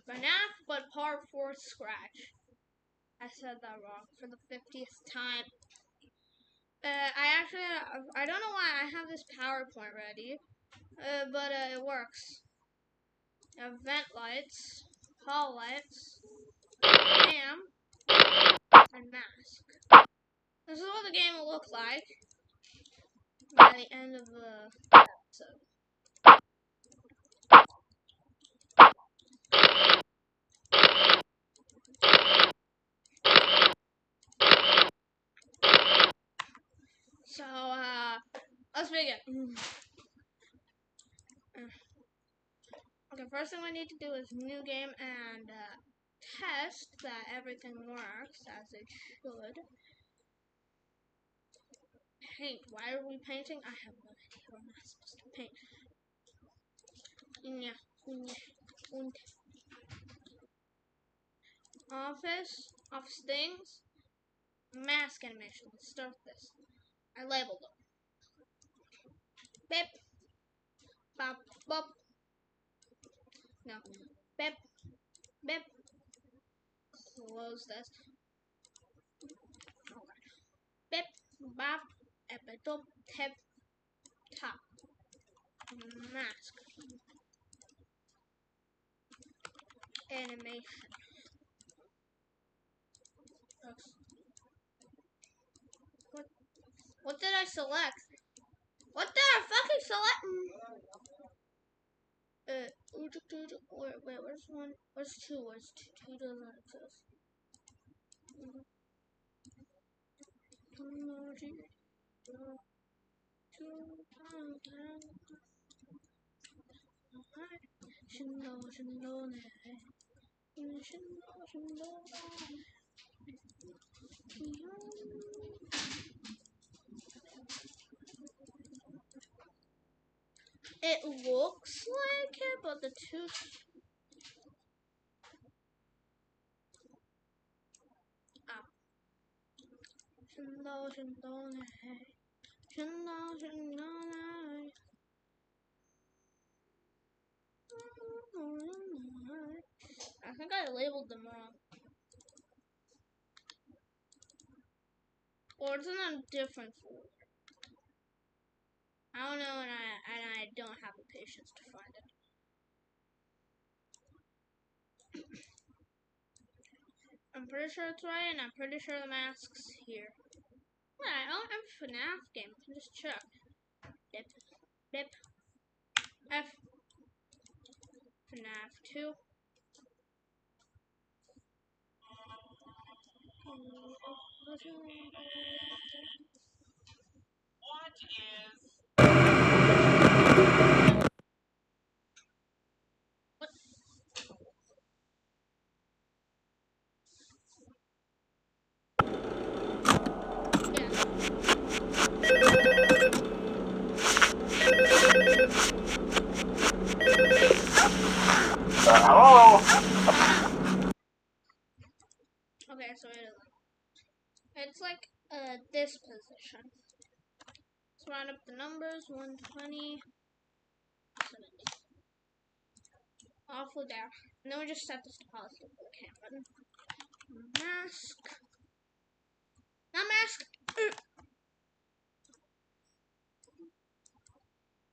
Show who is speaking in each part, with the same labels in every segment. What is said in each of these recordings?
Speaker 1: FNaF, but part 4 Scratch. I said that wrong for the 50th time. I don't know why I have this PowerPoint ready, but it works. Vent lights, hall lights, cam, and mask. This is what the game will look like by the end of the episode. So, let's begin. Okay, first thing we need to do is new game and test that everything works as it should. Paint. Why are we painting? I have no idea. We're not supposed to paint. Office things, mask animation. Let's start with this. I labeled them. Bip, bop, bop. No, bip, bip. Close this. Okay. Bip, bop, epitop, tip, top. Mask. Animation. What did I select? What did I fucking select? Wait, where's one? Where's two? Where's two? Two doesn't exist. It looks like it, but the two. I think I labeled them wrong. Or it's in a different folder. I don't know, and I don't have the patience to find it. I'm pretty sure it's right, and I'm pretty sure the mask's here. Well, I don't have a FNaF game. I can just check. Dip, dip. F. FNaF 2. What is... What?
Speaker 2: Hello?
Speaker 1: Okay, so it's like this position. Let's round up the numbers. 120, 70. Awful there. And then we just set this to positive for the cam button. Mask. Not mask.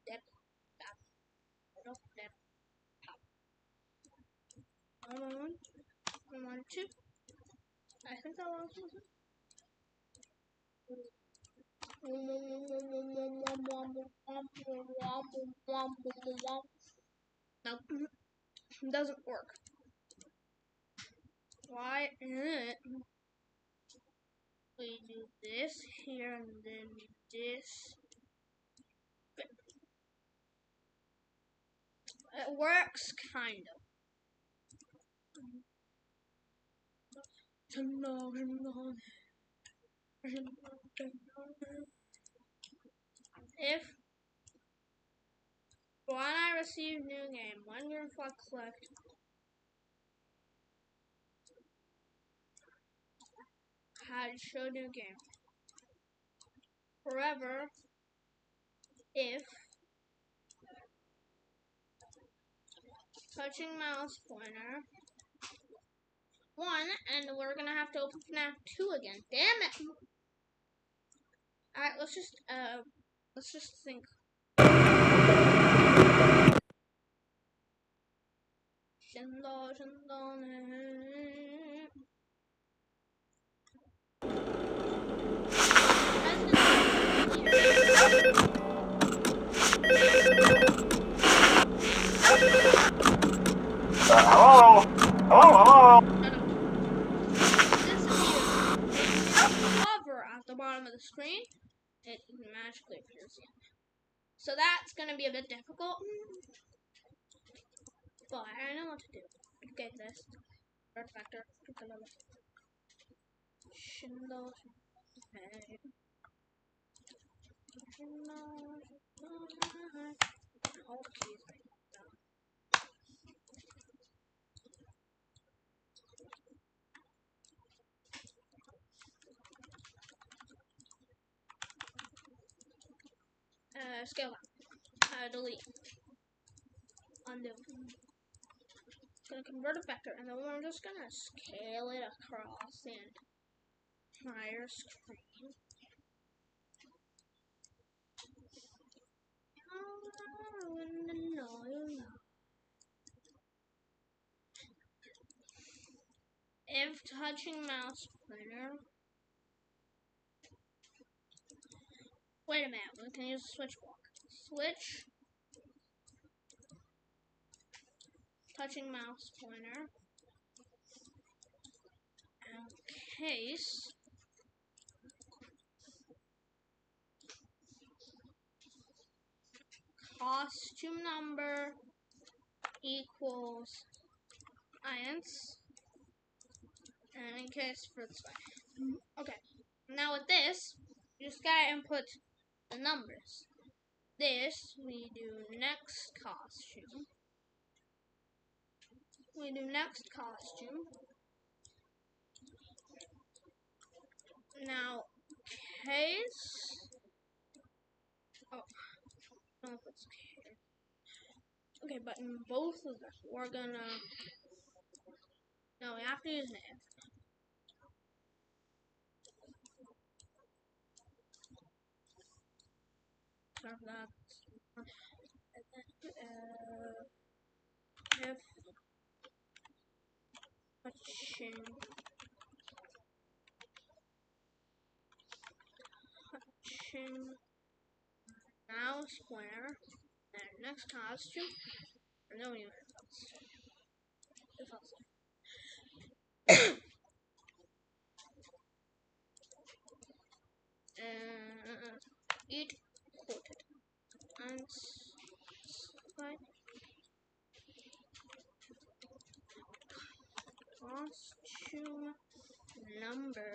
Speaker 1: Dip. Tap. Nope. Dip. Pop. 1, 2. I think that was it. Nope. It doesn't work. Why we do this here and then this? It works kind of. If when I receive new game, when you click, had show new game. Forever, if touching mouse pointer 1, and we're gonna have to open FNaF 2 again. Damn it! Alright, let's just think.
Speaker 2: Hello? Hello?
Speaker 1: Hover at the bottom of the screen, it magically appears again. So that's gonna be a bit difficult, but I know what to do. Okay, this red factor. Scale down. Delete. Undo. It's gonna convert a vector, and then we're just gonna scale it across the entire screen. If touching mouse pointer. Wait a minute, we can use the switch block. Switch. Touching mouse pointer. Case. Costume number equals INTS. And in case for this way. Okay. Now with this, you just gotta input the numbers. This we do next costume. We do next costume. Now case. Oh, no, it's case. Okay, but in both of them, we're gonna. No, we have to use an if. Sorry for that. If touching mouse pointer and next costume, and then we use if else. It quoted and slide costume number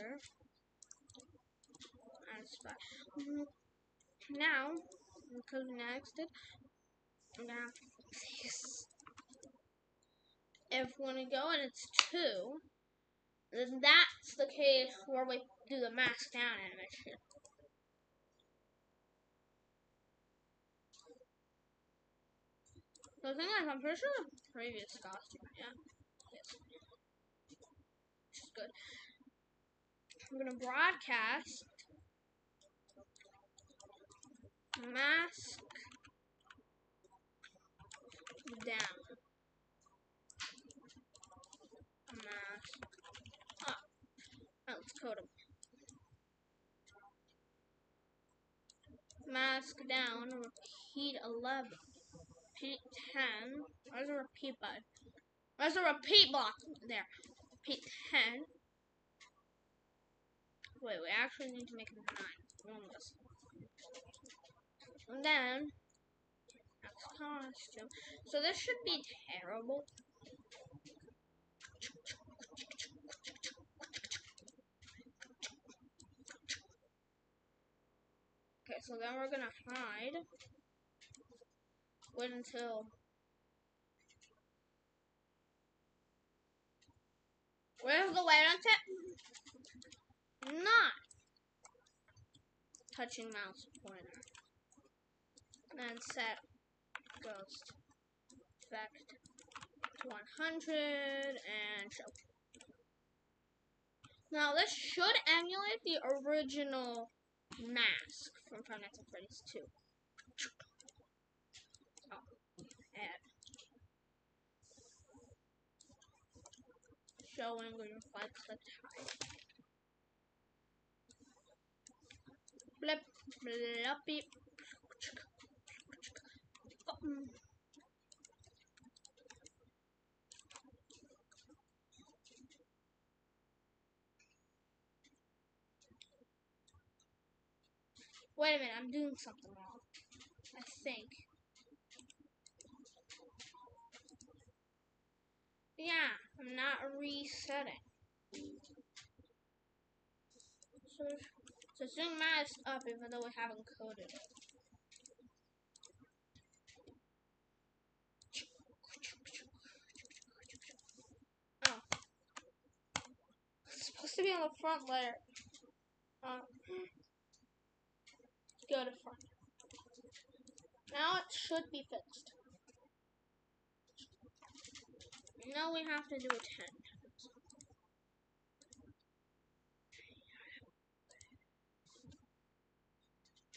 Speaker 1: and slide. Now, because we next did, I'm gonna have to fix this. If when we go and it's 2, then that's the case where we do the mask down animation. The thing is, I'm pretty sure the previous costume, yeah. Yes. Which is good. I'm gonna broadcast mask down. Mask up. Oh, let's code them. Mask down, repeat 11. Repeat 10. Where's a repeat button? Where's a repeat block? There. Repeat 10. Wait, we actually need to make it 9. Almost. And then, next costume. So this should be terrible. Okay, so then we're gonna hide. Wait until. Where's the wait until? Not touching mouse pointer. And then set ghost effect to 100 and show. Now this should emulate the original mask from Five Nights at Freddy's 2. Oh, and showing where your fight clicked high. Blip, bloppy. Wait a minute, I'm doing something wrong. I think. Yeah, I'm not resetting. So zoom mask up even though we haven't coded it. Oh. It's supposed to be on the front layer. Go to front. Now it should be fixed. Now we have to do a 10.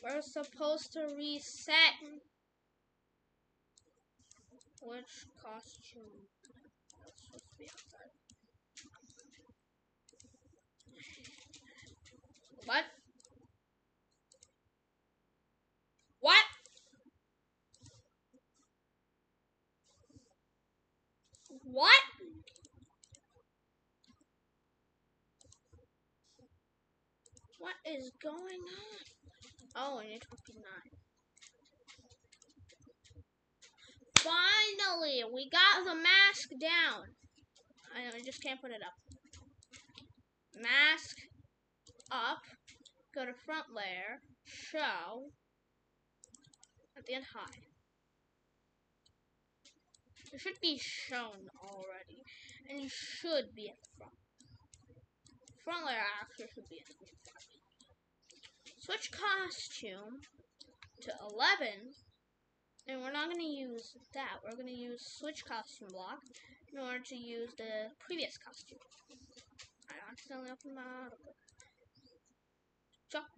Speaker 1: We're supposed to reset. Which costume? That's supposed to be outside. What? What? What? What is going on? Oh, I need 59. Finally, we got the mask down. I just can't put it up. Mask up. Go to front layer. Show. At the end, hide. It should be shown already, and you should be at the front. Front layer actually should be at 25. Switch costume to 11, and we're not going to use that. We're going to use switch costume block in order to use the previous costume. I accidentally opened my autoclick. Chop.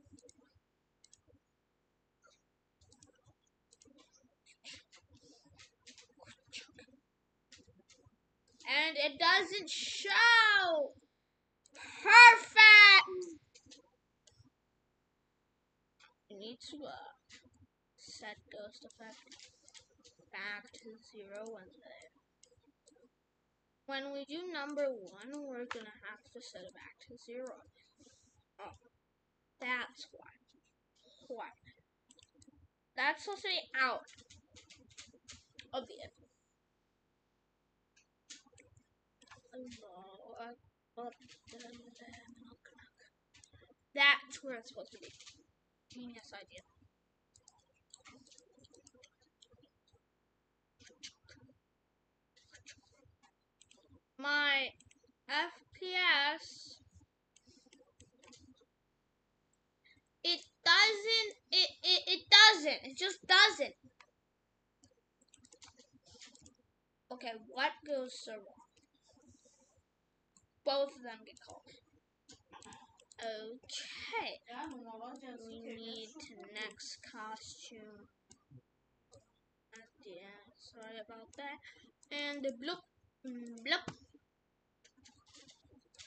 Speaker 1: And it doesn't show! Perfect! You need to set ghost effect back to 0 when we do number 1, we're gonna have to set it back to 0. Oh, that's why. Why? That's supposed to be out of the end. That's where it's supposed to be. Genius idea. My FPS, it doesn't. It just doesn't. Okay, what goes so wrong? Both of them get called. Okay. We need to next costume at the end. Sorry about that. And the bloop. Bloop.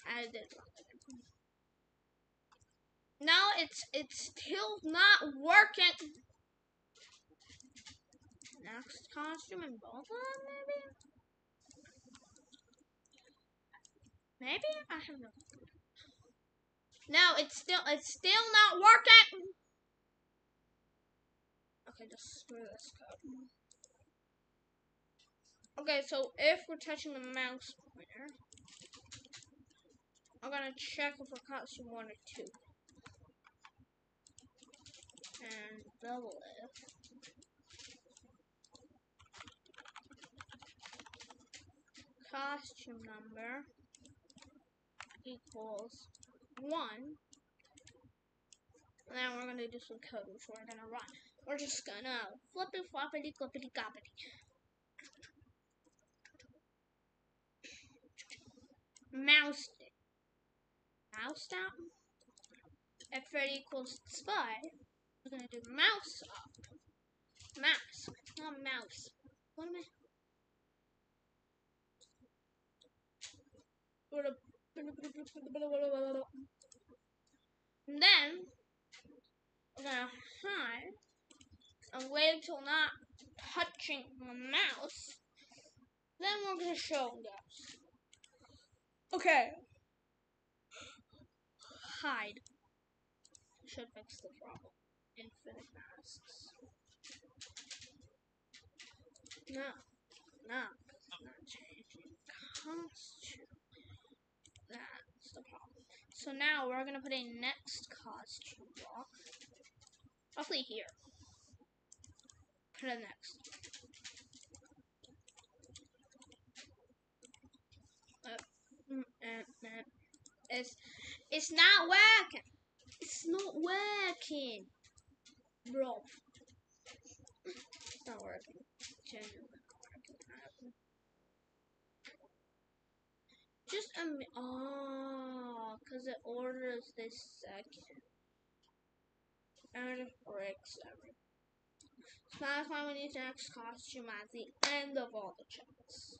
Speaker 1: I did it wrong. Now it's still not working. Next costume in both of them, maybe? Maybe? I have no clue. No, it's still not working. Okay, just screw this code. Okay, so if we're touching the mouse pointer, I'm gonna check if we're costume 1 or 2. And double it. Costume number equals 1. And then we're gonna do some code, which we're gonna run. We're just gonna flippity floppity clippity coppity. Mouse stick. mouse down. If Freddy equals spy, we're gonna do mouse up. Mask, not mouse. What am I? And then we're gonna hide and wait until not touching the mouse. Then we're gonna show them. Okay. Hide. Should fix the problem. Infinite masks. No. Not changing costume. That's the problem. So now we're gonna put a next costume block. Roughly here. Put it next. It's not working. It's not working, bro. It's not working. Genuinely not working. Just because it orders this section and it breaks everything. So that's why we need the next costume at the end of all the checks.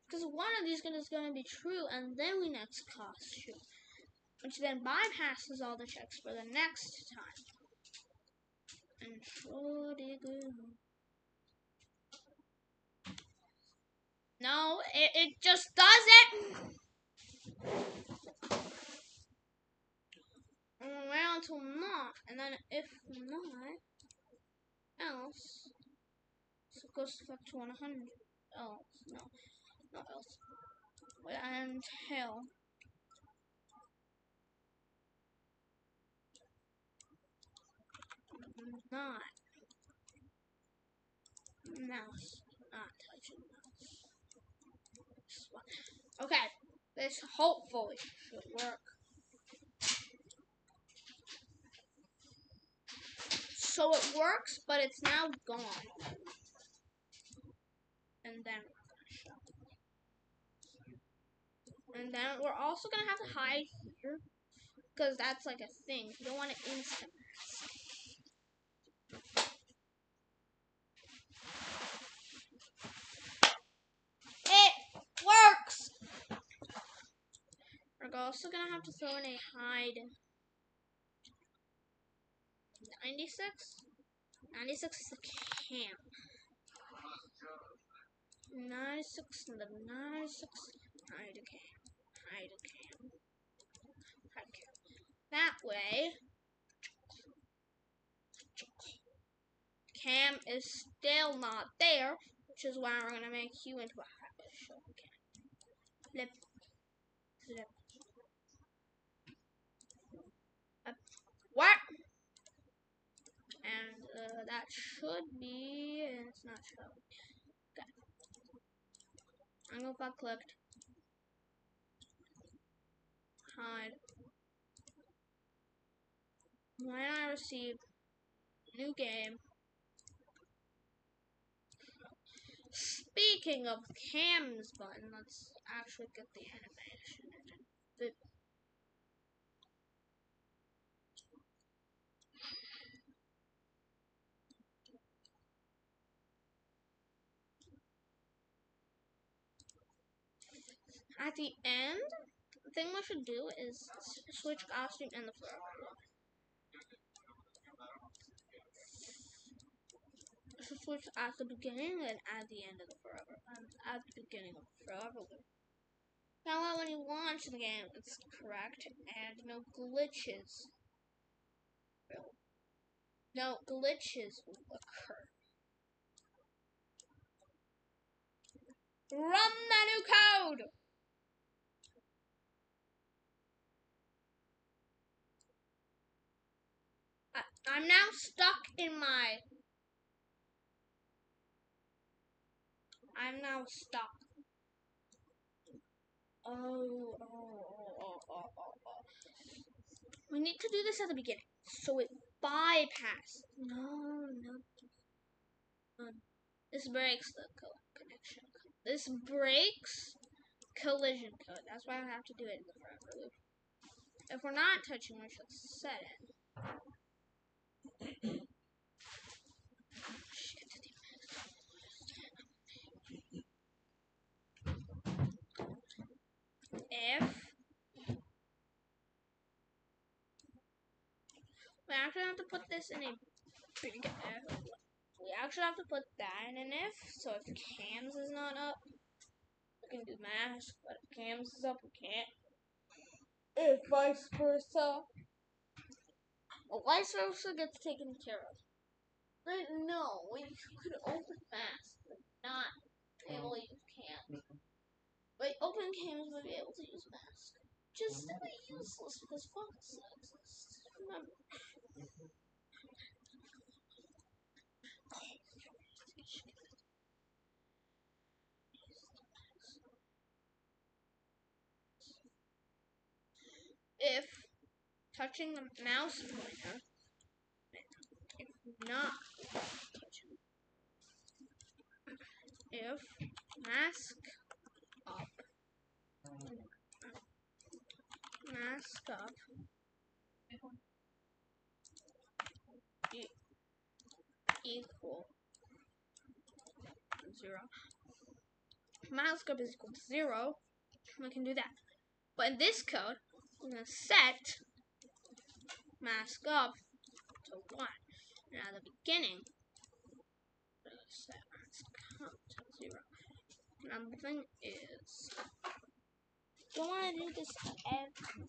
Speaker 1: Because one of these is going to be true, and then we next costume, which then bypasses all the checks for the next time. And surely good. No, it just does it. And we'll wait until not, and then if not, else, so it goes back to 100. Else, no, not else. Wait until not mouse, not touching mouse. Okay, this hopefully should work. So it works, but it's now gone. And then we're gonna show. And then we're also gonna have to hide here, because that's like a thing. You don't want to instant mask. It works! We're also gonna have to throw in a hide. 96? 96 is the camp. 96 and the 96. Hide a camp. Hide a camp. Hide a camp. That way, Cam is still not there, which is why we're gonna make you into a habit show camp. Flip. Flip. Up. What? And that should be, and it's not showing. Okay. I'm gonna if I clicked. Hide. When I receive new game. Speaking of Cam's button, let's actually get the animation in it. At the end, the thing we should do is switch costume and the forever one. So switch at the beginning and at the end of the forever. And at the beginning of the forever one. Now when you launch the game, it's correct and no glitches. No glitches will occur. Run the new code! I'm now stuck in my... I'm now stuck. Oh. We need to do this at the beginning, so it bypasses. No. This breaks the connection. This breaks collision code. That's why I have to do it in the forever loop. If we're not touching, we should set it. If we actually have to put this in a big F. We actually have to put that in an if. So if cams is not up, we can do mask. But if cams is up, we can't. If vice versa. Well, vice versa gets taken care of. But no, we could open mask, but not be able to use cams. But open cams would be able to use mask. Just simply useless because Fox exists. Remember. If touching the mouse pointer, if not touching, if mask up, mask up, equal 0. Mask up is equal to 0. We can do that. But in this code, we're going to set mask up to 1. And at the beginning, we're going to set mask up to 0. Now the thing is, don't want to do this every.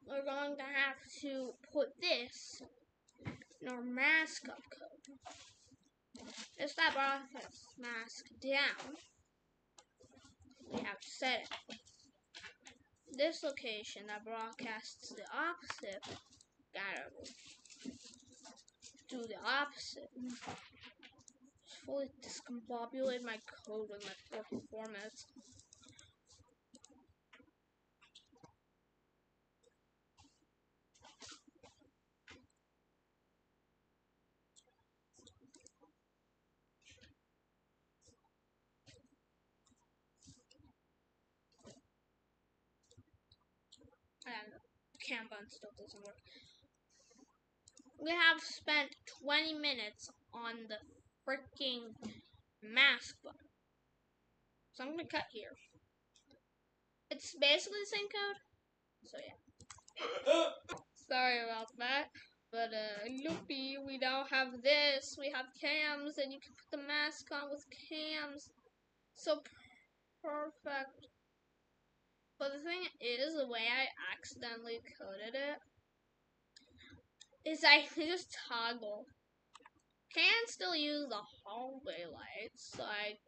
Speaker 1: We're going to have to put this in our mask up code. If that broadcasts mask down, we have to set it. This location that broadcasts the opposite, gotta do the opposite. Fully discombobulate my code in like 4 minutes. And the cam button still doesn't work. We have spent 20 minutes on the freaking mask button. So I'm gonna cut here. It's basically the same code. So yeah. Sorry about that. But loopy, we now have this. We have cams and you can put the mask on with cams. So perfect. But the thing is, the way I accidentally coded it is I just toggle. Can still use the hallway lights, so I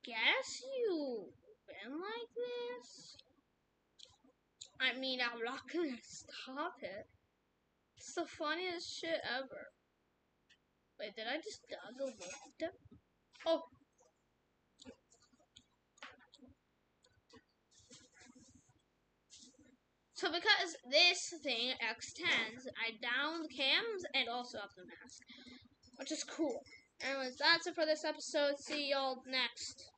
Speaker 1: guess you win like this? I mean, I'm not gonna stop it. It's the funniest shit ever. Wait, did I just toggle both? Oh. So because this thing extends, I down the cams and also up the mask, which is cool. Anyways, that's it for this episode. See y'all next.